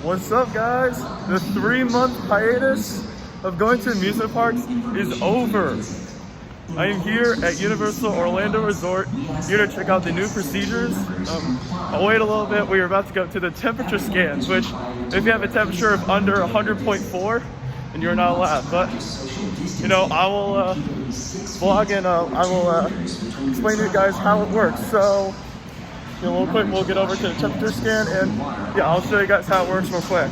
What's up, guys? The 3-month hiatus of going to amusement parks is over. I am here at Universal Orlando Resort, here to check out the new procedures. I'll wait a little bit. We are about to go to the temperature scans, which if you have a temperature of under 100.4, then you're not allowed. But, you know, I will vlog and I will explain to you guys how it works. So, you know, real quick, we'll get over to the temperature scan, and yeah, I'll show you guys how it works real quick.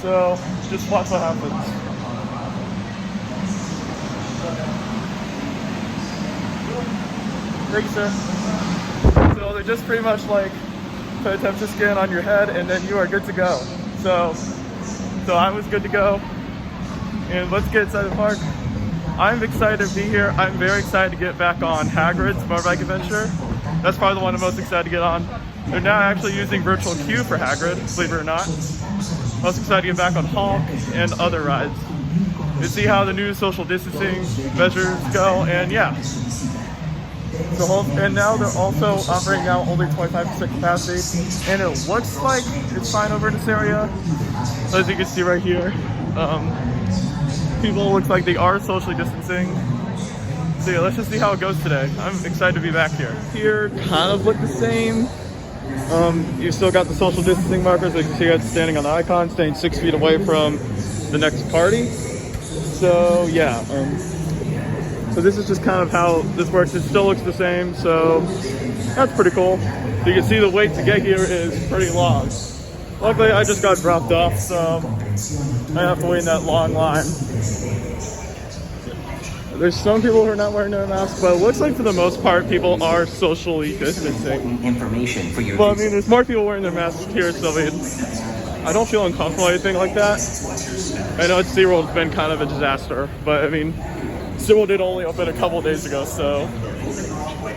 So, just watch what happens. Thank you, sir. So they just pretty much like put a temperature scan on your head, and then you are good to go. So I was good to go, and let's get inside the park. I'm excited to be here. I'm very excited to get back on Hagrid's Motorbike Adventure. That's probably the one I'm most excited to get on. They're now actually using virtual queue for Hagrid, believe it or not. Most excited to get back on Hulk and other rides. You see how the new social distancing measures go, and yeah. And now they're also operating out only 25% capacity, and it looks like it's fine over in this area. As you can see right here, people look like they are socially distancing. So yeah, let's just see how it goes today. I'm excited to be back here. Here kind of look the same. You still got the social distancing markers. As you can see, it's standing on the icon, staying 6 feet away from the next party. So yeah. So this is just kind of how this works. It still looks the same, so that's pretty cool. So you can see the wait to get here is pretty long. Luckily, I just got dropped off, so I have to wait in that long line. There's some people who are not wearing their masks, but it looks like for the most part, people are socially distancing. Information for your well, I mean, there's more people wearing their masks here, so I don't feel uncomfortable or anything like that. I know SeaWorld's been kind of a disaster, but I mean, SeaWorld did only open a couple days ago, so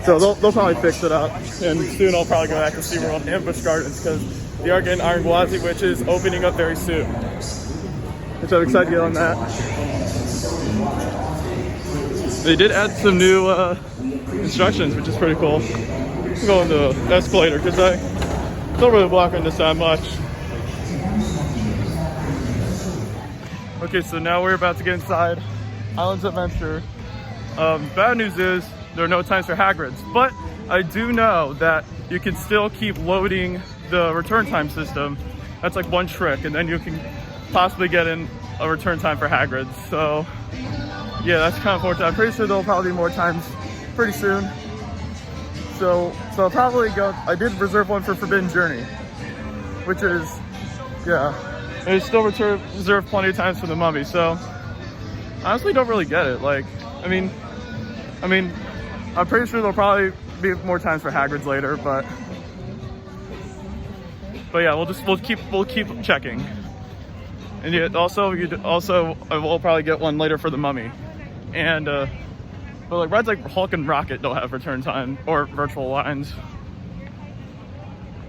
they'll probably fix it up. And soon I'll probably go back to SeaWorld and Busch Gardens, because they are getting Iron Gwazi, which is opening up very soon. Which I'm excited to get on that. They did add some new instructions, which is pretty cool. I'm going to the escalator because I don't really walk on this that much. Okay, so now we're about to get inside Islands Adventure. Bad news is there are no times for Hagrid's, but I do know that you can still keep loading the return time system. That's like one trick, and then you can possibly get in a return time for Hagrid's. So yeah, that's kind of fortunate. I'm pretty sure there'll probably be more times pretty soon. So I'll probably go. I did reserve one for Forbidden Journey, which is, yeah. And it's still reserved plenty of times for the Mummy. So honestly, don't really get it. Like, I mean, I'm pretty sure there'll probably be more times for Hagrid's later, but yeah, we'll keep checking. And yet also we'll probably get one later for the Mummy. And but like rides like Hulk and Rocket don't have return time or virtual lines.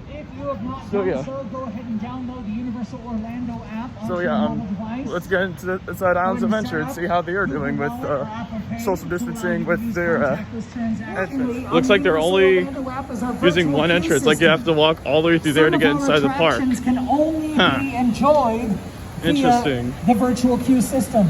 If you have not So yeah. go ahead and download the Universal Orlando app. So yeah, let's get inside Islands Adventure and see how they are doing with social distancing with their entrance. Looks like they're only using one entrance. Like you have to walk all the way through there to get inside the park. Can only be enjoyed Interesting. via the virtual queue system.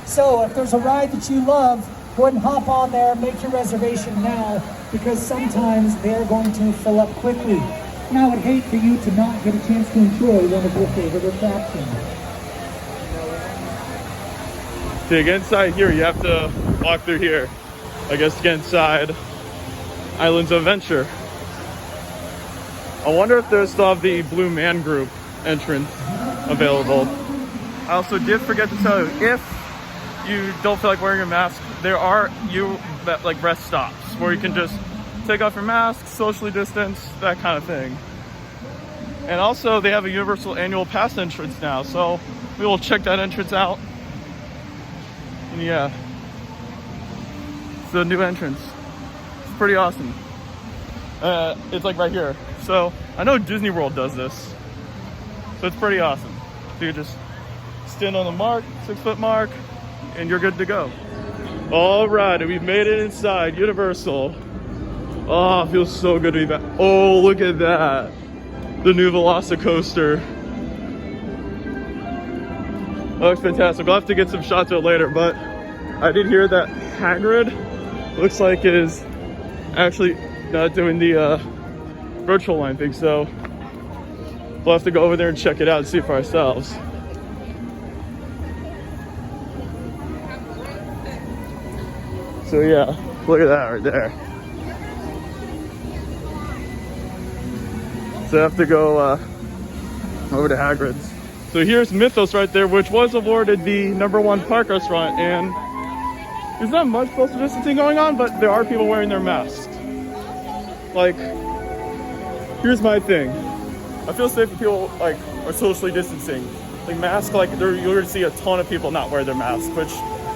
So if there's a ride that you love, go ahead and hop on there, make your reservation now, because sometimes they're going to fill up quickly. And I would hate for you to not get a chance to enjoy one of your favorite attractions. To get inside here, you have to walk through here, I guess, to get inside Islands Adventure. I wonder if they still have the Blue Man Group entrance available. I also did forget to tell you, if you don't feel like wearing a mask, there are like rest stops where you can just take off your mask, socially distance, that kind of thing. And also they have a Universal Annual Pass entrance now, so we will check that entrance out. And yeah, it's the new entrance. It's pretty awesome. It's like right here. So I know Disney World does this, so it's pretty awesome. So you just stand on the mark, 6-foot mark, and you're good to go. All right, and we've made it inside Universal Oh, it feels so good to be back. Oh, look at that. The new Velocicoaster. That looks fantastic. I'll have to get some shots of it later, but I did hear that Hagrid looks like is actually not doing the virtual line thing, so we'll have to go over there and check it out and see for ourselves. So yeah, look at that right there. So I have to go over to Hagrid's. So here's Mythos right there, which was awarded the #1 park restaurant, and there's not much social distancing going on, but there are people wearing their masks. Like, here's my thing. I feel safe if people like are socially distancing. Like masks, like you're gonna see a ton of people not wear their masks, which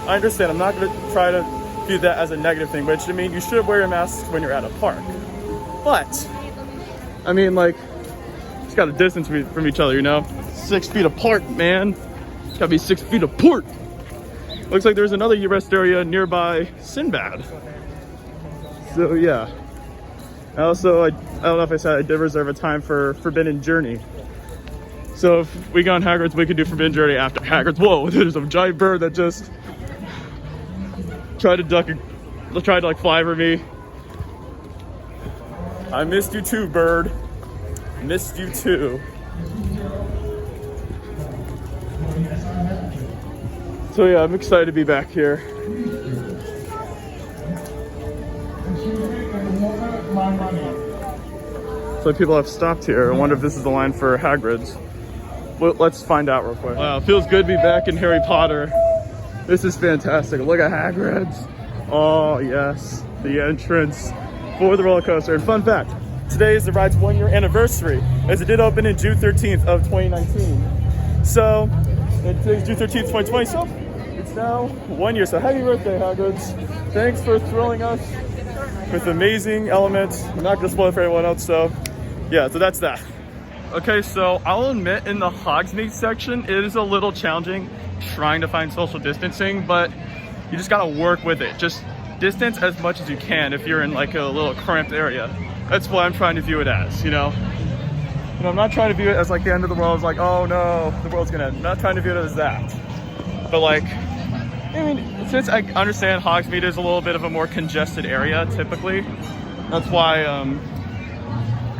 I understand. I'm not gonna try to view that as a negative thing, which I mean, you should wear your masks when you're at a park. But I mean, like, it's got a distance from each other, you know? 6 feet apart, man. It's gotta be 6 feet apart. Looks like there's another rest area nearby Sinbad. So yeah. Also, I don't know if I said I did reserve a time for Forbidden Journey. So if we go on Hagrid's, we could do Forbidden Journey after Hagrid's. Whoa, there's a giant bird that just tried to like fly over me. I missed you too, bird. Missed you too. So yeah, I'm excited to be back here. So people have stopped here. I wonder if this is the line for Hagrid's. Well, let's find out real quick. Wow, it feels good to be back in Harry Potter. This is fantastic. Look at Hagrid's. Oh yes, the entrance for the roller coaster. And fun fact, today is the ride's 1-year anniversary, as it did open in June 13th of 2019. So today's June 13th, 2020. So it's now 1 year. So happy birthday, Hagrid's. Thanks for thrilling us with amazing elements. I'm not gonna spoil it for everyone else. So yeah, so that's that. Okay, so I'll admit in the Hogsmeade section, it is a little challenging trying to find social distancing, but you just gotta work with it. Just distance as much as you can if you're in like a little cramped area. That's what I'm trying to view it as, you know? I'm not trying to view it as like the end of the world. It's like, oh no, the world's gonna end. I'm not trying to view it as that. But like, I mean, since I understand Hogsmeade is a little bit of a more congested area typically, that's why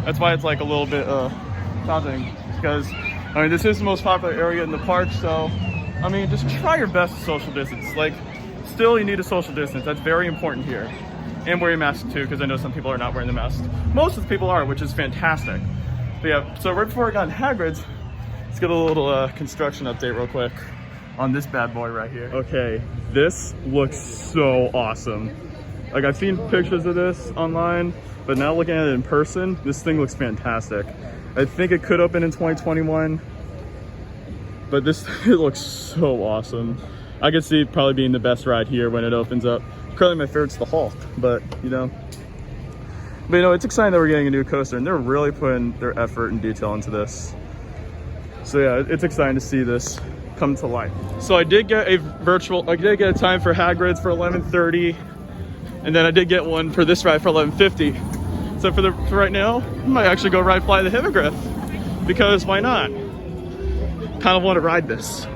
it's like a little bit challenging, because I mean, this is the most popular area in the park, so I mean, just try your best to social distance. Like, still you need a social distance. That's very important here. And wear your mask too, because I know some people are not wearing the mask. Most of the people are, which is fantastic. But yeah, so right before I got in Hagrid's, let's get a little construction update real quick on this bad boy right here. Okay, this looks so awesome. Like, I've seen pictures of this online, but now looking at it in person, this thing looks fantastic. I think it could open in 2021, but this, it looks so awesome. I could see it probably being the best ride here when it opens up. Currently my favorite's the Hulk, but you know, it's exciting that we're getting a new coaster, and they're really putting their effort and detail into this. So yeah, it's exciting to see this come to life. So I did get a time for Hagrid's for 11:30, and then I did get one for this ride for 11:50. So for right now, I might actually go fly the Hippogriff, because why not? Kind of want to ride this.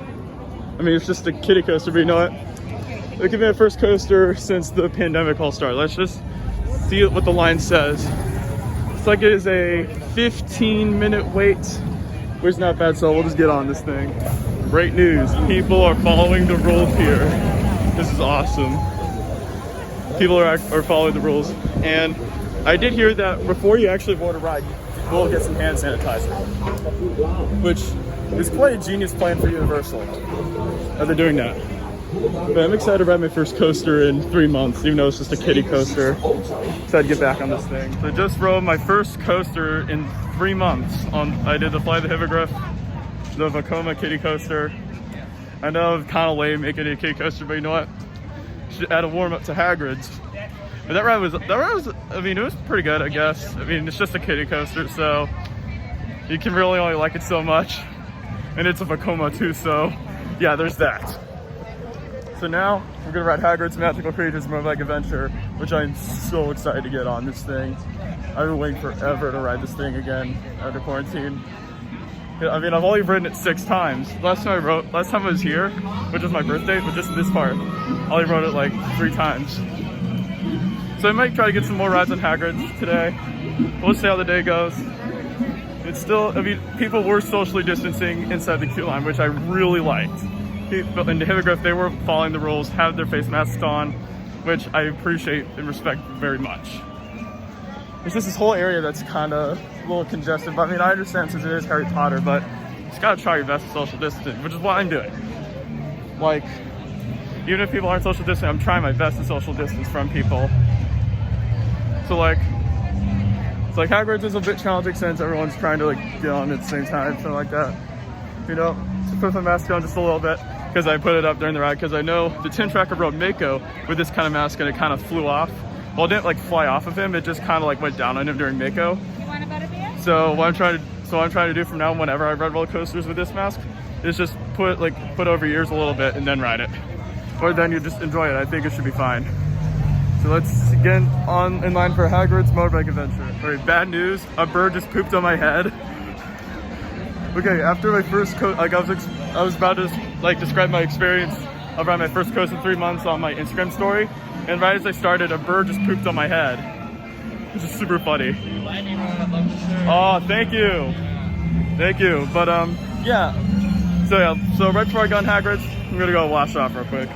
I mean, it's just a kiddie coaster, but you know what? It could be my first coaster since the pandemic all started. Let's just see what the line says. It's like it is a 15-minute wait, which is not bad, so we'll just get on this thing. Great news, people are following the rules here. This is awesome. People are following the rules. And I did hear that before you actually board a ride, you will get some hand sanitizer, which is quite a genius plan for Universal, that they're doing that. But I'm excited to ride my first coaster in 3 months, even though it's just a kiddie coaster. Excited to get back on this thing. So I just rode my first coaster in 3 months. I did the Fly the Hippogriff, the Vekoma kiddie coaster. I know it's kind of lame making it a kiddie coaster, but you know what? Should add a warm up to Hagrid's. But that ride was, I mean, it was pretty good, I guess. I mean, it's just a kiddie coaster, so you can really only like it so much. And it's a Vekoma too, so yeah, there's that. So now we're gonna ride Hagrid's Magical Creatures Motorbike Adventure, which I'm so excited to get on this thing. I've been waiting forever to ride this thing again after quarantine. I mean, I've only ridden it 6 times. Last time I was here, which was my birthday, but just this part, I only rode it like 3 times. So I might try to get some more rides on Hagrid's today. We'll see how the day goes. It's still, I mean, people were socially distancing inside the queue line, which I really liked. In the Hippogriff, they were following the rules, had their face masks on, which I appreciate and respect very much. There's just this whole area that's kind of a little congested, but I mean, I understand since it is Harry Potter, but you just gotta try your best at social distancing, which is what I'm doing. Like, even if people aren't social distancing, I'm trying my best to social distance from people. So like, it's like Hagrid's is a bit challenging since everyone's trying to like get on at the same time, something like that. You know, to put my mask on just a little bit, because I put it up during the ride, because I know the Tin Tracker rode Mako with this kind of mask and it kind of flew off. Well, it didn't like fly off of him, it just kind of like went down on him during Mako. You want a butterbeer? So what I'm trying to do from now on whenever I ride roller coasters with this mask is just put over your ears a little bit and then ride it. Or then you just enjoy it. I think it should be fine. So let's get in line for Hagrid's Motorbike Adventure. All right, bad news, a bird just pooped on my head. Okay, after my first coast, like I was about to like describe my experience of riding my first coast in 3 months on my Instagram story, and right as I started, a bird just pooped on my head, which is super funny. Oh, thank you. But yeah. So right before I got on Hagrid's, I'm gonna go wash off real quick.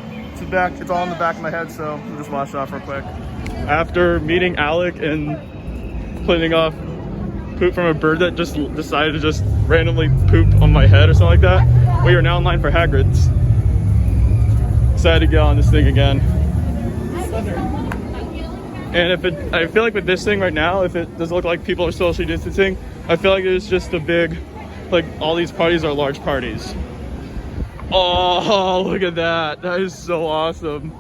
It's all in the back of my head, so I'll just wash it off real quick. After meeting Alec and cleaning off poop from a bird that just decided to just randomly poop on my head or something like that, we are now in line for Hagrid's. Excited to get on this thing again. And I feel like with this thing right now, if it doesn't look like people are socially distancing, I feel like it's just a big, like all these parties are large parties. Oh, look at that. That is so awesome.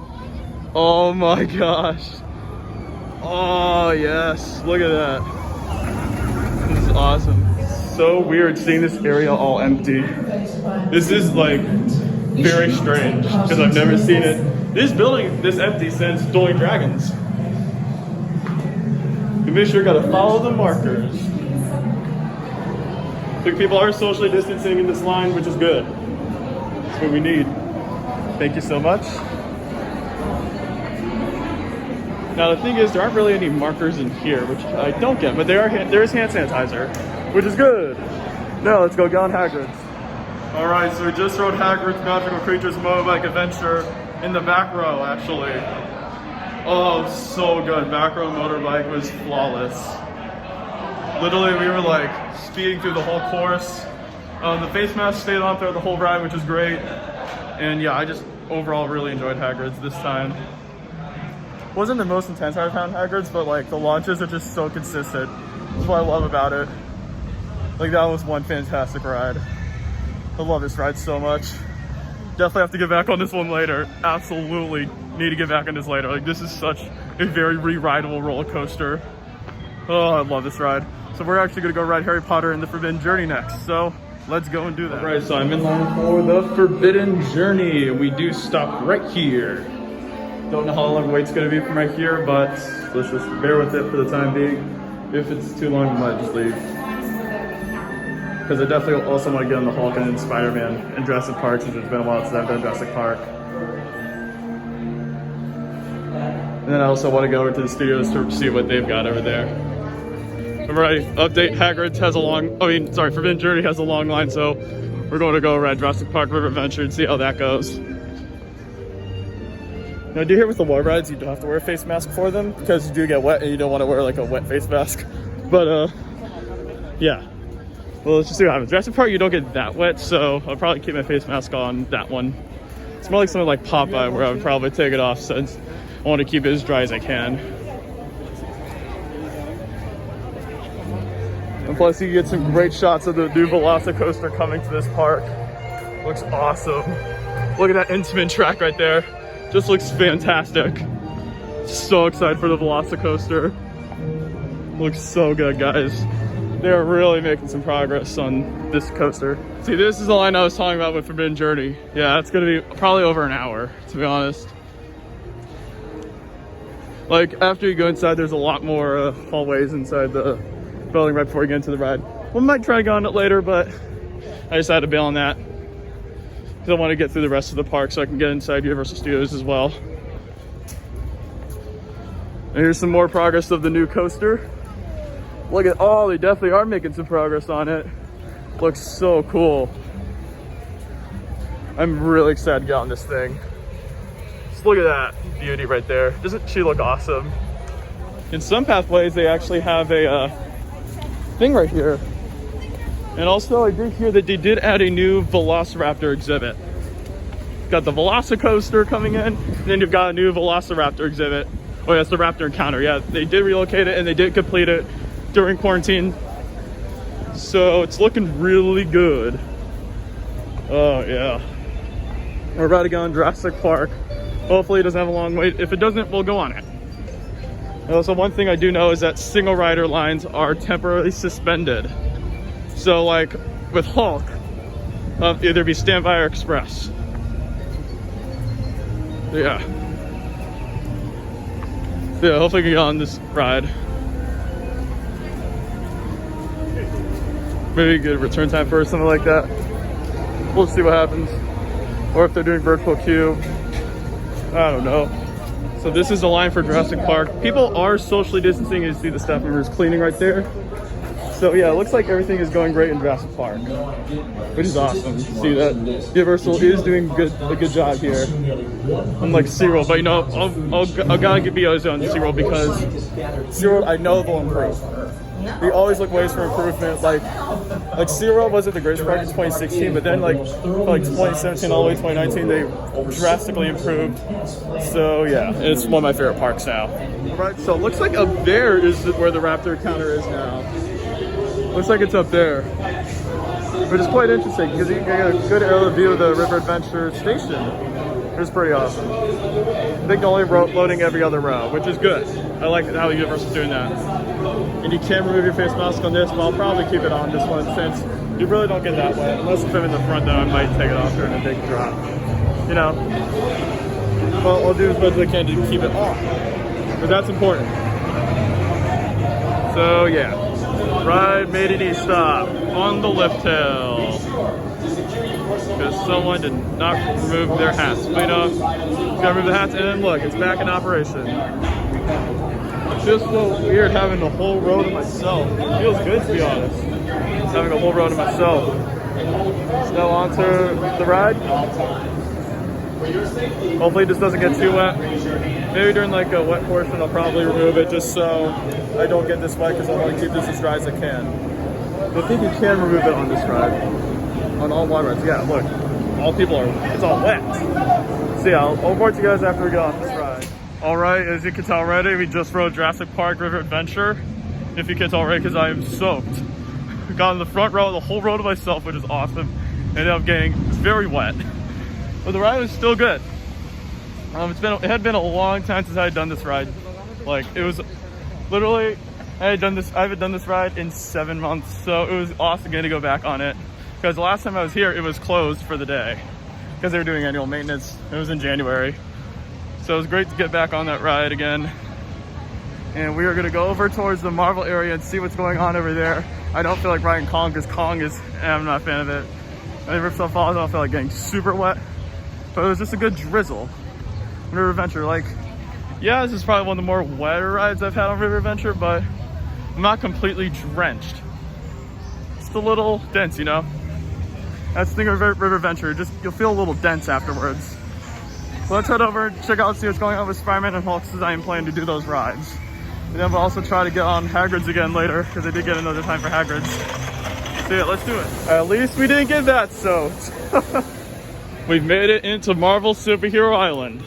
Oh my gosh. Oh yes, look at that. This is awesome. So weird seeing this area all empty. This is like very strange because I've never seen it. This building this empty since Dueling Dragons. You make sure you gotta follow the markers. I think people are socially distancing in this line, which is good. That's what we need. Thank you so much. Now the thing is, there aren't really any markers in here, which I don't get, but there is hand sanitizer, which is good. Now let's go get on Hagrid's. All right, so we just rode Hagrid's Magical Creatures Motorbike Adventure in the back row, actually. Oh, so good. Back row motorbike was flawless. Literally, we were like speeding through the whole course. The face mask stayed on throughout the whole ride, which is great. And yeah, I just overall really enjoyed Hagrid's this time. Wasn't the most intense I've found Hagrid's, but like the launches are just so consistent. That's what I love about it. Like that was one fantastic ride. I love this ride so much. Definitely have to get back on this one later. Absolutely need to get back on this later. Like this is such a very re-rideable roller coaster. Oh, I love this ride. So we're actually gonna go ride Harry Potter and the Forbidden Journey next. So let's go and do that. All right, so I'm in line for the Forbidden Journey. We do stop right here. Don't know how long the wait's gonna be from right here, but let's just bear with it for the time being. If it's too long, we might just leave. Because I definitely also want to get on the Hulk and Spider-Man and Jurassic Park since it's been a while since I've done Jurassic Park. And then I also want to go over to the studios to see what they've got over there. Alright, update, Hagrid's has Forbidden Journey has a long line, so we're going to go ride Jurassic Park River Adventure and see how that goes. Now, do you hear with the water rides, you don't have to wear a face mask for them because you do get wet and you don't want to wear like a wet face mask. But yeah. Well, let's just see what happens. Jurassic Park, you don't get that wet, so I'll probably keep my face mask on that one. It's more like something like Popeye where I would probably take it off since I want to keep it as dry as I can. And plus you get some great shots of the new Velocicoaster coming to this park. Looks awesome. Look at that Intamin track right there. Just looks fantastic. So excited for the Velocicoaster. Looks so good, guys. they're really making some progress on this coaster. See, this is the line I was talking about with Forbidden Journey. Yeah, it's gonna be probably over an hour, to be honest. Like, after you go inside, there's a lot more hallways inside the building right before you get into the ride. We might try to go on it later, but I decided to bail on that because I want to get through the rest of the park so I can get inside Universal Studios as well. And here's some more progress of the new coaster. Look at, oh, they definitely are making some progress on it. Looks so cool. I'm really excited to get on this thing. Just look at that beauty right there. Doesn't she look awesome? In some pathways, they actually have a thing right here. And also, I did hear that they did add a new Velociraptor exhibit. Got the Velocicoaster coming in, and then you've got a new Velociraptor exhibit. Oh, yeah, it's the Raptor Encounter. Yeah, they did relocate it, and they did complete it during quarantine. So it's looking really good. Oh, yeah. We're about to go in Jurassic Park. Hopefully it doesn't have a long wait. If it doesn't, we'll go on it. And also, one thing I do know is that single rider lines are temporarily suspended. So like with Hulk, either be standby or express. Yeah. So yeah, hopefully we can get on this ride. Maybe get a return time for something like that. We'll see what happens. Or if they're doing virtual queue. I don't know. So this is the line for Jurassic Park. People are socially distancing. You see the staff members cleaning right there. So yeah, it looks like everything is going great in Jurassic Park, which is awesome. See that Universal is doing a good job here. Unlike SeaWorld, but you know, I'll gotta give BOs on SeaWorld because SeaWorld I know they'll improve. They always look ways for improvement. Like SeaWorld wasn't the greatest park in 2016, but then like 2017 all the way to 2019, they drastically improved. So yeah, it's one of my favorite parks now. All right, so it looks like up there is where the Raptor Encounter is now. Looks like it's up there, which is quite interesting because you can get a good aerial view of the River Adventure station. It's pretty awesome. I think only loading every other row, which is good. I like how Universal's doing that. And you can remove your face mask on this, but I'll probably keep it on this one since you really don't get that wet. Unless if I'm in the front, though, I might take it off during a big drop. You know? Well, I'll do as much as I can to keep it off, but that's important. So yeah. Ride made an e-stop on the lift hill because someone did not remove their hats. But you know, gotta remove the hats, and then look, it's back in operation. It feels so weird having the whole row to myself. It feels good, to be honest, having a whole row to myself. So now on to the ride. Hopefully this doesn't get too wet. Maybe during like a wet portion I'll probably remove it just so I don't get this wet because I want to keep this as dry as I can. But I think you can remove it on this ride. On all water rides. Yeah, look. It's all wet. So yeah, I'll report to you guys after we get off this ride. Alright, as you can tell already, we just rode Jurassic Park River Adventure. If you can tell already, because I am soaked. Got in the front row, the whole row to myself, which is awesome. Ended up getting very wet. But the ride was still good. It had been a long time since I had done this ride. Like, it was literally, I haven't done this ride in 7 months, so it was awesome getting to go back on it. Because the last time I was here, it was closed for the day because they were doing annual maintenance. It was in January. So it was great to get back on that ride again. And we are gonna go over towards the Marvel area and see what's going on over there. I don't feel like riding Kong because I'm not a fan of it. And Ripsaw Falls, I don't feel like getting super wet. But it was just a good drizzle. River Adventure, like, yeah, this is probably one of the more wetter rides I've had on River Adventure, but I'm not completely drenched. Just a little dense, you know? That's the thing with River Adventure, just you'll feel a little dense afterwards. So let's head over, check out, see what's going on with Spider-Man and Hulk, because I am planning to do those rides. And then we'll also try to get on Hagrid's again later, because I did get another time for Hagrid's. So yeah, let's do it. At least we didn't get that soaked. We've made it into Marvel Superhero Island.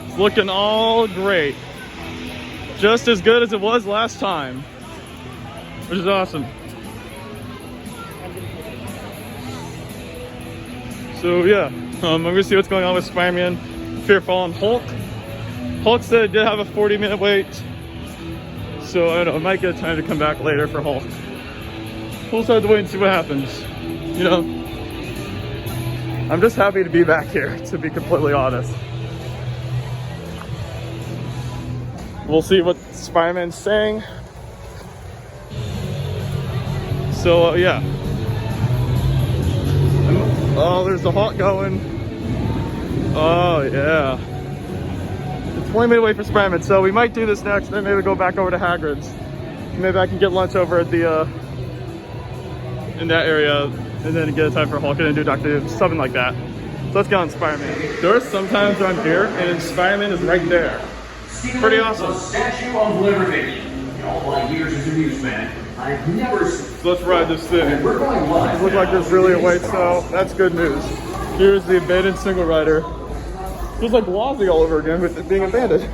It's looking all great. Just as good as it was last time, which is awesome. So yeah, I'm gonna see what's going on with Spider-Man, Fearful, and Hulk. Hulk said it did have a 40-minute wait. So I don't know, I might get time to come back later for Hulk. We'll just have to wait and see what happens. You know, I'm just happy to be back here, to be completely honest. We'll see what Spider-Man's saying. So yeah. Oh, there's the Hulk going. Oh yeah. It's 20-minute wait for Spider-Man, so we might do this next, then maybe go back over to Hagrid's. Maybe I can get lunch over at the in that area, and then get a time for Hulk and then do Dr. Doom, something like that. So let's get on Spider-Man. There are some times I'm here and Spider-Man is right there. Pretty awesome. The Statue of Liberty. In all my years as a newsman, I've never seen. So let's ride this thing. We're going live. It looks like there's really a wait, so that's good news. Here's the abandoned single rider. Feels like Wazzy all over again with it being abandoned.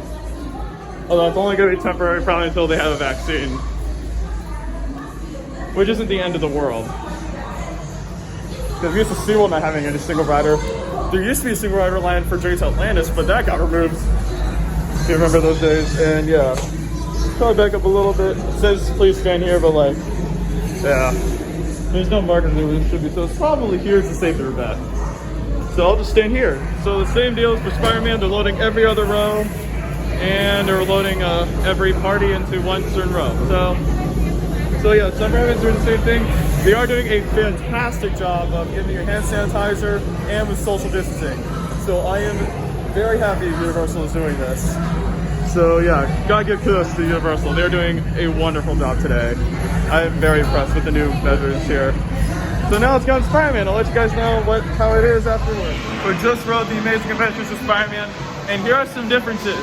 Although it's only going to be temporary, probably until they have a vaccine. Which isn't the end of the world. Because we used to see one not having any single rider. There used to be a single rider line for Drake's Atlantis, but that got removed. If you remember those days. And yeah, probably back up a little bit. It says please stand here, but like, yeah. There's no markers where it should be, so it's probably here's the safer bet. So I'll just stand here. So the same deal as for Spider-Man, they're loading every other row, and they're loading every party into one certain row. So yeah, Spider-Man's doing the same thing. They are doing a fantastic job of giving you hand sanitizer and with social distancing. So I am very happy Universal is doing this. So yeah, gotta give kudos to Universal. They're doing a wonderful job today. I am very impressed with the new measures here. So now let's go on Spider-Man. I'll let you guys know how it is afterwards. We just rode the Amazing Adventures of Spider-Man, and here are some differences.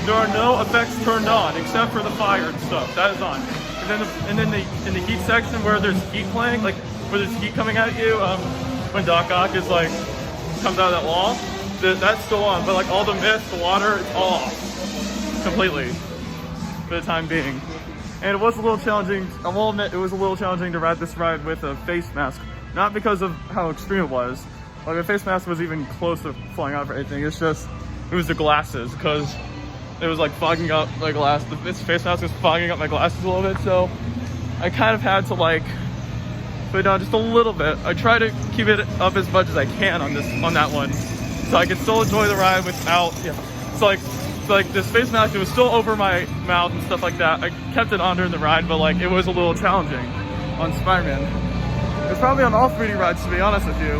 There are no effects turned on except for the fire and stuff. That is on. And then in the heat section where there's heat playing, like where there's heat coming at you, when Doc Ock is like comes out of that wall, that's still on. But like all the mist, the water, it's all off completely for the time being. And it was a little challenging. I will admit it was a little challenging to ride this ride with a face mask, not because of how extreme it was. Like the face mask was even close to flying out for anything. It's just it was the glasses because it was like fogging up my glass. This face mask was fogging up my glasses a little bit, so I kind of had to like put it down just a little bit. I try to keep it up as much as I can on that one, so I could still enjoy the ride without. Yeah. So like this face mask, it was still over my mouth and stuff like that. I kept it on during the ride, but like it was a little challenging on Spider-Man. It's probably on all 3D rides, to be honest with you.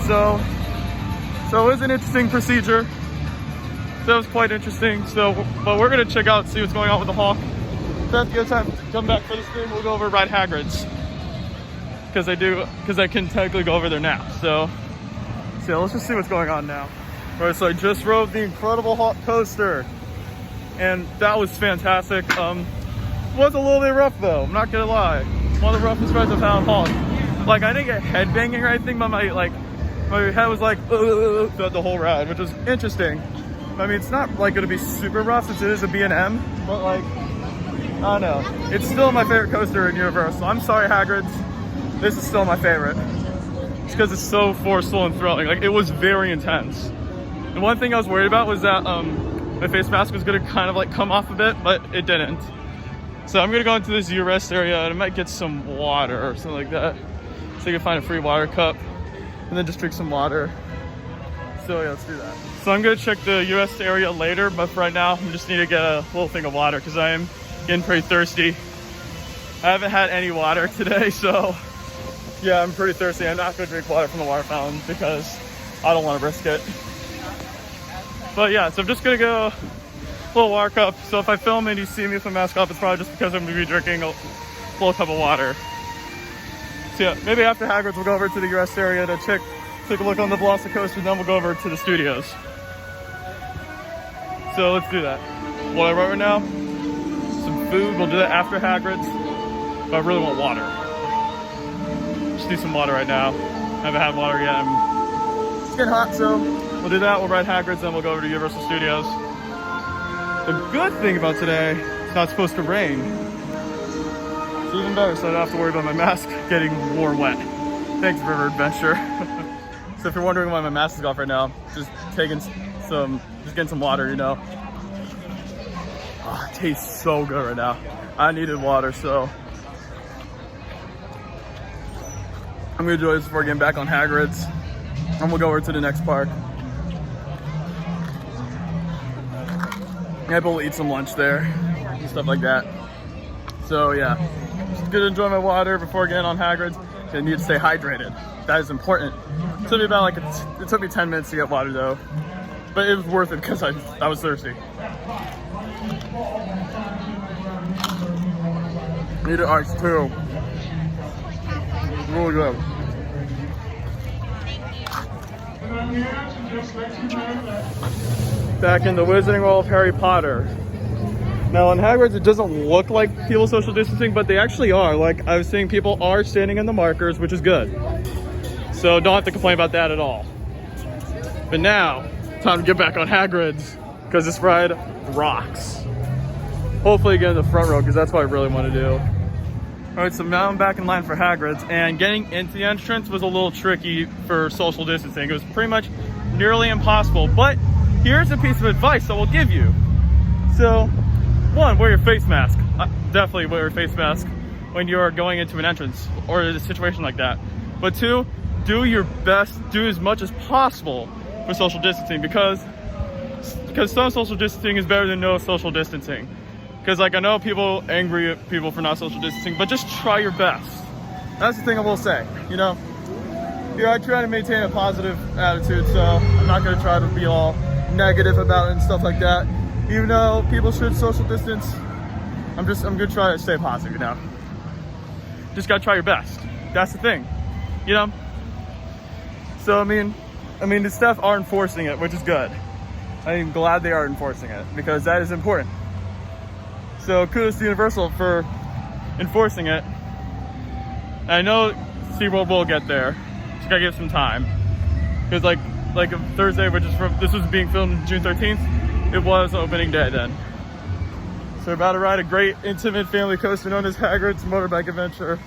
So it was an interesting procedure. That was quite interesting. But we're gonna check out, see what's going on with the Hulk. If that's a good time to come back for this thing, we'll go over Ride Hagrid's. Because I can technically go over there now. So let's just see what's going on now. All right, so I just rode the Incredible Hulk coaster, and that was fantastic. Was a little bit rough though, I'm not gonna lie. One of the roughest rides I've had on Hulk. Like I didn't get head banging or anything, but my head was like throughout the whole ride, which was interesting. I mean, it's not like gonna be super rough since it is a B&M, but like, I don't know. It's still my favorite coaster in Universal. I'm sorry, Hagrid's. This is still my favorite. It's because it's so forceful and thrilling. Like, it was very intense. The one thing I was worried about was that my face mask was gonna kind of like come off a bit, but it didn't. So I'm gonna go into this U-Rest area and I might get some water or something like that. So you can find a free water cup and then just drink some water. So yeah, let's do that. So I'm gonna check the U.S. area later, but for right now, I just need to get a little thing of water because I am getting pretty thirsty. I haven't had any water today, so yeah, I'm pretty thirsty. I'm not gonna drink water from the water fountain because I don't want to risk it. But yeah, so I'm just gonna go a little water cup. So if I film and you see me with my mask off, it's probably just because I'm gonna be drinking a little cup of water. So yeah, maybe after Hagrid's we'll go over to the U.S. area to take a look on the Velocicoaster, and then we'll go over to the studios. So let's do that. What I wrote right now, some food, we'll do that after Hagrid's, but I really want water. Just need some water right now. I haven't had water yet. It's getting hot, so we'll do that, we'll ride Hagrid's, then we'll go over to Universal Studios. The good thing about today, it's not supposed to rain. It's even better, so I don't have to worry about my mask getting more wet. Thanks, River Adventure. So if you're wondering why my mask is off right now, just getting some water, you know. Oh, it tastes so good right now. I needed water, so I'm gonna enjoy this before getting back on Hagrid's. And we'll go over to the next park. Maybe we'll eat some lunch there and stuff like that. So yeah, just gonna enjoy my water before getting on Hagrid's. I need to stay hydrated. That is important. It took me about it took me 10 minutes to get water though, but it was worth it because I was thirsty. Needed ice too. Really good. Back in the Wizarding World of Harry Potter. Now in Hagrid's, it doesn't look like people social distancing, but they actually are. Like I was seeing, people are standing in the markers, which is good. So don't have to complain about that at all. But now, time to get back on Hagrid's because this ride rocks. Hopefully get in the front row because that's what I really want to do. All right, so now I'm back in line for Hagrid's, and getting into the entrance was a little tricky for social distancing. It was pretty much nearly impossible, but here's a piece of advice I will give you. So, one, wear your face mask. Definitely wear your face mask when you're going into an entrance or a situation like that. But two, do your best, do as much as possible for social distancing because some social distancing is better than no social distancing. Because like I know people angry at people for not social distancing, but just try your best. That's the thing I will say. You know, I try to maintain a positive attitude, so I'm not going to try to be all negative about it and stuff like that. Even though people should social distance, I'm gonna try to stay positive. You know, just gotta try your best. That's the thing. You know. So I mean, the staff are enforcing it, which is good. I'm glad they are enforcing it because that is important. So kudos to Universal for enforcing it. And I know SeaWorld will get there. Just gotta give some time. Because like Thursday, this was being filmed June 13th, it was opening day then. So we're about to ride a great intimate family coaster known as Hagrid's Motorbike Adventure.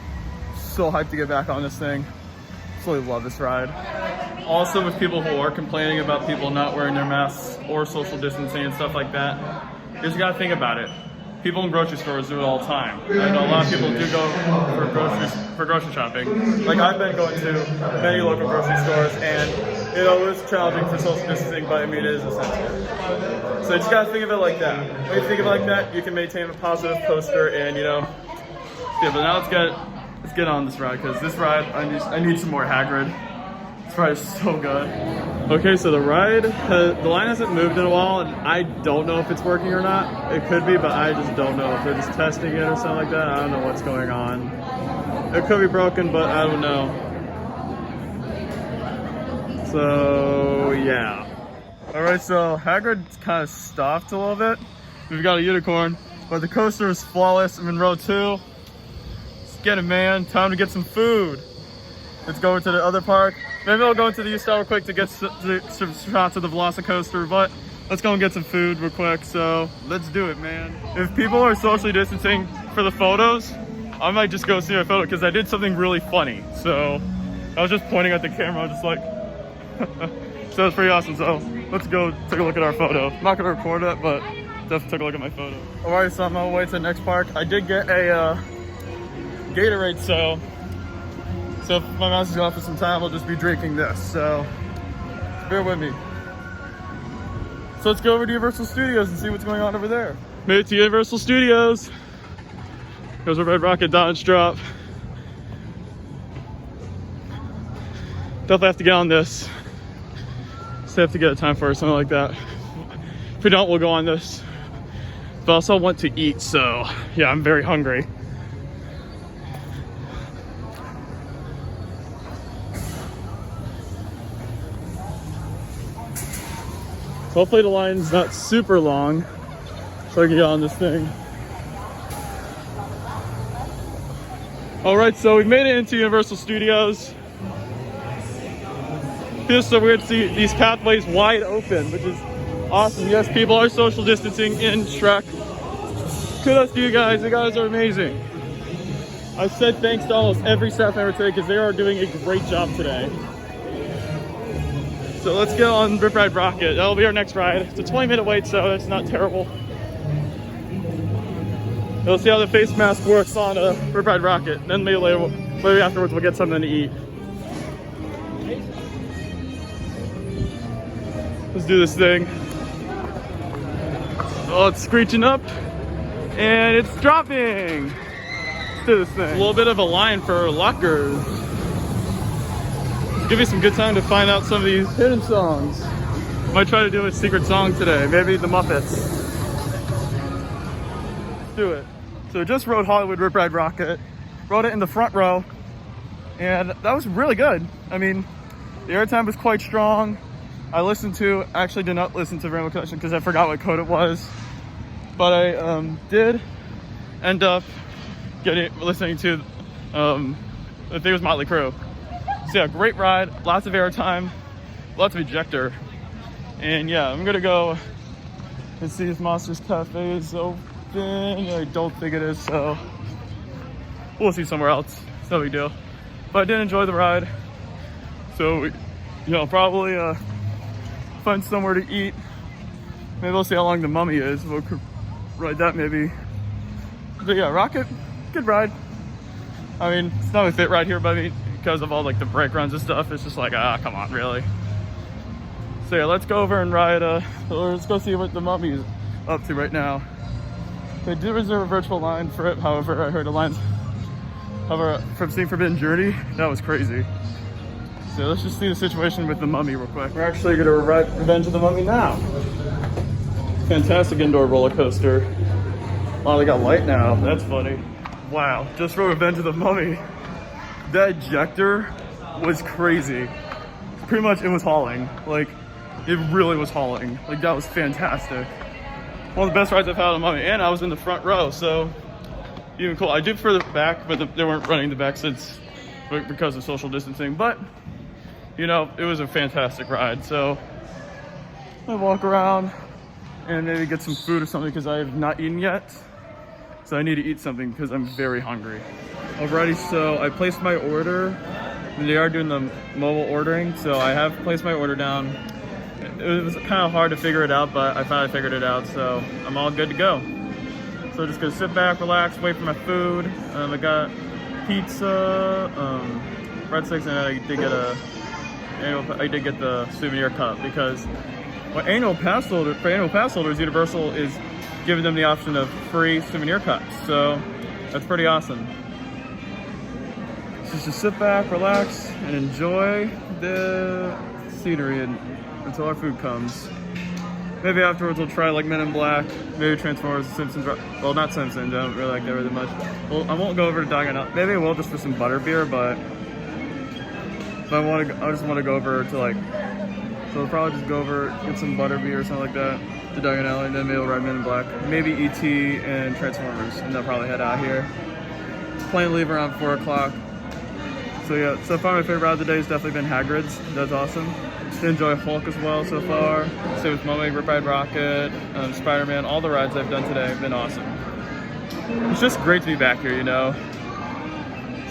So hyped to get back on this thing. Absolutely love this ride. Also with people who are complaining about people not wearing their masks or social distancing and stuff like that, you just gotta think about it. People in grocery stores do it all the time. I know a lot of people do go for grocery shopping. Like I've been going to many local grocery stores, and it is challenging for social distancing, but I mean it is essential. So you just gotta think of it like that. When you think of it like that, you can maintain a positive coaster, and you know. Yeah, but now let's get on this ride because this ride I need some more Hagrid. This ride is so good. Okay, so the line hasn't moved in a while, and I don't know if it's working or not. It could be, but I just don't know if they're just testing it or something like that. I don't know what's going on. It could be broken, but I don't know. So yeah. All right, so Hagrid's kind of stopped a little bit. We've got a unicorn, but the coaster is flawless. I'm in row 2. Let's get it, man. Time to get some food. Let's go over to the other park. Maybe I'll go into the U-Style real quick to get some shots of the Velocicoaster, but let's go and get some food real quick. So let's do it, man. If people are socially distancing for the photos, I might just go see my photo because I did something really funny. So I was just pointing at the camera, just like, so it's pretty awesome. So let's go take a look at our photo. I'm not gonna record it, but definitely take a look at my photo. All right, so I'm on my way to the next park. I did get a Gatorade, so if my mouse is off for some time, I'll just be drinking this. So bear with me. So let's go over to Universal Studios and see what's going on over there. Made it to Universal Studios. Goes a Ride Rockit Dodge drop. Definitely have to get on this. Just have to get a time for it or something like that. If we don't, we'll go on this. But also I want to eat, so yeah, I'm very hungry. Hopefully the line's not super long so I can get on this thing. All right, so we made it into Universal Studios. Feels so weird to see these pathways wide open, which is awesome. Yes, people are social distancing in Shrek. Kudos to you guys are amazing. I said thanks to almost every staff member today because they are doing a great job today. So let's go on Ride Rockit. That'll be our next ride. It's a 20-minute wait, so that's not terrible. We'll see how the face mask works on Ride Rockit. Then maybe later, maybe afterwards we'll get something to eat. Let's do this thing. Oh, it's screeching up and it's dropping. Let's do this thing. A little bit of a line for lockers. Give me some good time to find out some of these hidden songs. Might try to do a secret song today. Maybe the Muppets. Let's do it. So just rode Hollywood Ride Rockit. Rode it in the front row. And that was really good. I mean, the airtime was quite strong. I actually did not listen to Rainbow Connection because I forgot what code it was. But I did end up listening to, I think it was Motley Crue. So yeah, great ride, lots of airtime, lots of ejector. And yeah, I'm gonna go and see if Monsters Cafe is open. I don't think it is, so we'll see somewhere else. It's no big deal. But I did enjoy the ride. So, probably find somewhere to eat. Maybe we'll see how long the Mummy is. We'll ride that maybe. But yeah, Rockit, good ride. I mean, it's not a fit ride here, but I mean, because of all like the brake runs and stuff, it's just like, come on, really. So yeah, let's go over and ride, let's go see what the Mummy is up to right now. They did reserve a virtual line for it, however, I heard from seeing Forbidden Journey, that was crazy. So let's just see the situation with the Mummy real quick. We're actually gonna ride Revenge of the Mummy now. Fantastic indoor roller coaster. Oh, they got light now, that's funny. Wow, just for Revenge of the Mummy. That ejector was crazy. Pretty much it was hauling. Like, it really was hauling. Like, that was fantastic. One of the best rides I've had on Mummy. And I was in the front row, so even cool. I did for the back, but they weren't running the back because of social distancing. But, it was a fantastic ride. So, I walk around and maybe get some food or something because I have not eaten yet. So I need to eat something because I'm very hungry. Alrighty, so I placed my order. They are doing the mobile ordering, so I have placed my order down. It was kind of hard to figure it out, but I finally figured it out, so I'm all good to go. So just gonna sit back, relax, wait for my food. I got pizza, breadsticks, and I did get the souvenir cup because for annual pass holders, Universal is giving them the option of free souvenir cups, so that's pretty awesome. Just sit back, relax, and enjoy the scenery until our food comes. Maybe afterwards we'll try like Men in Black, maybe Transformers, Simpsons. Well, not Simpsons, I don't really like that really much. Well, I won't go over to Diagon Alley. Maybe I will just for some butterbeer, but I just want to go over to like, so we'll probably just go over, get some butterbeer or something like that to Diagon Alley, and then maybe we'll ride Men in Black. Maybe E.T. and Transformers, and they'll probably head out here. Plan to leave around 4 o'clock. So yeah, so far my favorite ride of the day has definitely been Hagrid's. That's awesome. I enjoy Hulk as well so far. Same with Mummy, Ride Rockit, Spider-Man. All the rides I've done today have been awesome. It's just great to be back here, So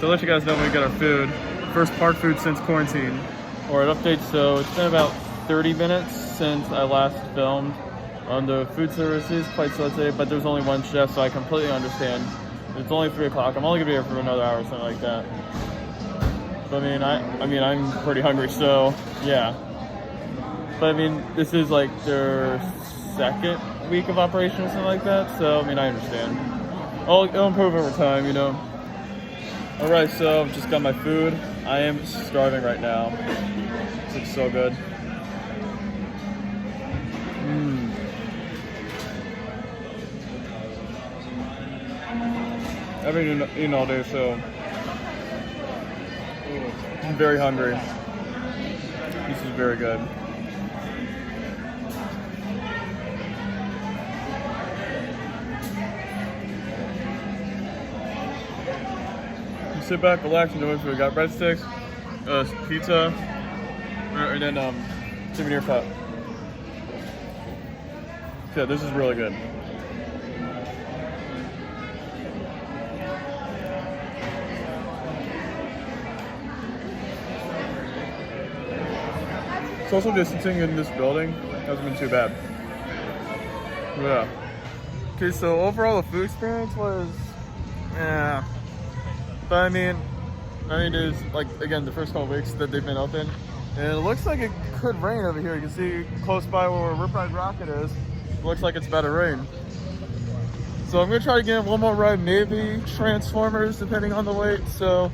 I'll let you guys know when we get our food. First park food since quarantine. Alright, update. So it's been about 30 minutes since I last filmed on the food services. Quite slow today, but there's only one chef, so I completely understand. It's only 3 o'clock. I'm only gonna be here for another hour or something like that. But I mean, I'm pretty hungry, so yeah. But I mean, this is like their second week of operation or something like that, so I mean, I understand. It'll improve over time, Alright, so I've just got my food. I am starving right now. This looks so good. I've been eating all day, so I'm very hungry. This is very good. Sit back, relax, enjoy food. We got breadsticks, pizza, and then souvenir cup. Yeah, this is really good. Social distancing in this building hasn't been too bad. Yeah. Okay, so overall the food experience was, yeah. But I mean, it's like, again, the first couple weeks that they've been open. And it looks like it could rain over here. You can see close by where Ride Rockit is. It looks like it's about to rain. So I'm gonna try to get in one more ride, maybe Transformers, depending on the wait. So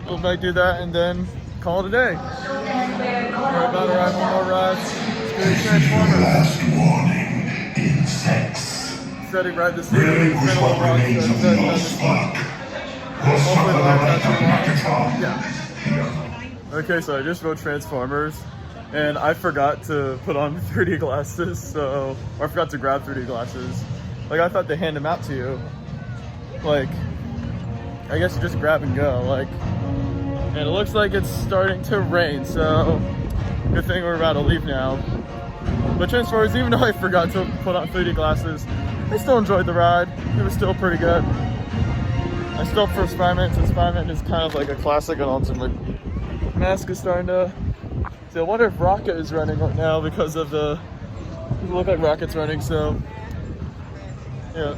we might do that and then call it a day. We're about to ride one more ride. Let's do Transformers. Last warning, insects. Setting right this year. It's been a little while since I've done this one. Hopefully the line's not too long. Yeah. Okay, so I just wrote Transformers, and I forgot to put on 3D glasses, or I forgot to grab 3D glasses. Like, I thought they hand them out to you. Like, I guess you just grab and go, like. And it looks like it's starting to rain, so good thing we're about to leave now. But Transformers, even though I forgot to put on 3D glasses, I still enjoyed the ride. It was still pretty good. I still prefer Spider-Man, since Spider-Man is kind of like a classic and ultimate. Mask is starting to... So I wonder if Rocket is running right now because of the... It look like Rocket's running, so... Yeah.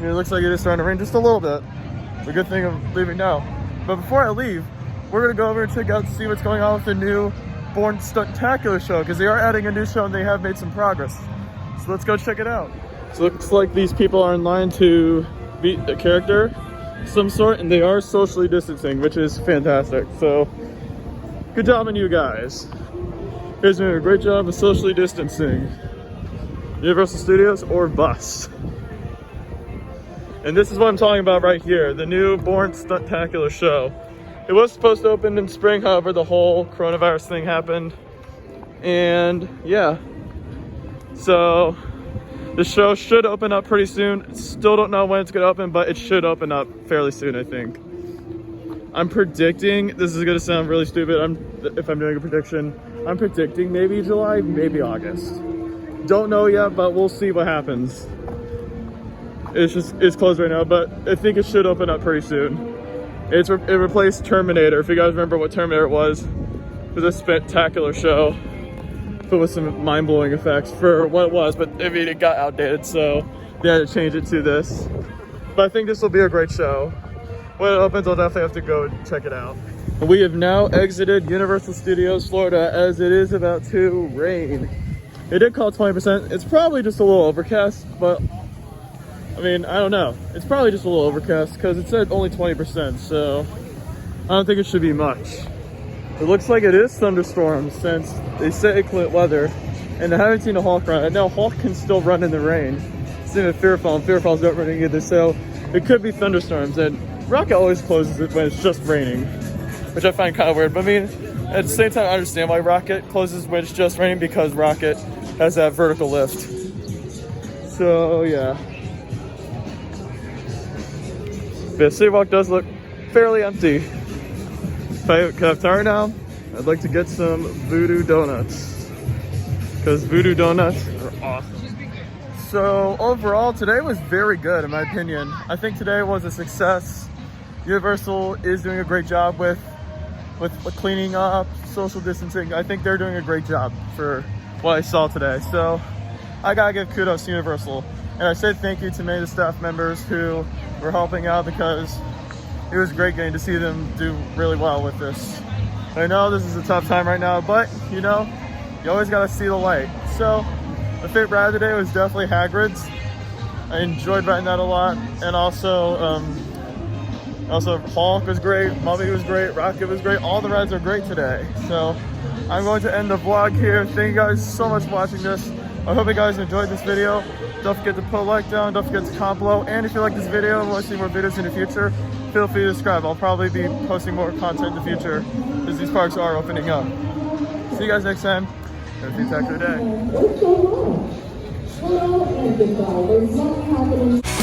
It looks like it is starting to rain just a little bit. The good thing of leaving now. But before I leave, we're going to go over and check out to see what's going on with the new Born Stuntacular show, because they are adding a new show and they have made some progress. So let's go check it out. So it looks like these people are in line to beat a character of some sort, and they are socially distancing, which is fantastic. So good job on you guys. You guys are doing a great job of socially distancing. Universal Studios or bust. And this is what I'm talking about right here, the new Born Stuntacular show. It was supposed to open in spring, however the whole coronavirus thing happened. And yeah, so the show should open up pretty soon. Still don't know when it's gonna open, but it should open up fairly soon, I think. I'm predicting, this is gonna sound really stupid if I'm doing a prediction, I'm predicting maybe July, maybe August. Don't know yet, but we'll see what happens. It's closed right now, but I think it should open up pretty soon. It replaced Terminator. If you guys remember what Terminator was, it was a spectacular show, but with some mind-blowing effects for what it was. But I mean, it got outdated, so they had to change it to this. But I think this will be a great show. When it opens, I'll definitely have to go check it out. We have now exited Universal Studios Florida as it is about to rain. It did call 20%. It's probably just a little overcast, but I mean, I don't know. It's probably just a little overcast because it said only 20%, so I don't think it should be much. It looks like it is thunderstorms since they say inclement weather, and I haven't seen a Hulk run. I know Hulk can still run in the rain. Same with Fearfall, and Fearfall's not running either, so it could be thunderstorms. And Rocket always closes it when it's just raining, which I find kind of weird. But I mean, at the same time, I understand why Rocket closes when it's just raining, because Rocket has that vertical lift. So yeah. The City Walk does look fairly empty. If I could have time now, I'd like to get some Voodoo Donuts, because Voodoo Donuts are awesome. So overall, today was very good in my opinion. I think today was a success. Universal is doing a great job with cleaning up, social distancing. I think they're doing a great job for what I saw today. So I gotta give kudos to Universal. And I said thank you to many of the staff members who were helping out, because it was great getting to see them do really well with this. I know this is a tough time right now, but you know, you always gotta see the light. So my favorite ride today was definitely Hagrid's. I enjoyed riding that a lot. And also Hulk was great, Mummy was great, Rocket was great. All the rides are great today. So I'm going to end the vlog here. Thank you guys so much for watching this. I hope you guys enjoyed this video. Don't forget to put a like down, don't forget to comment below. And if you like this video and want to see more videos in the future, feel free to subscribe. I'll probably be posting more content in the future as these parks are opening up. See you guys next time. Have a spectacular day.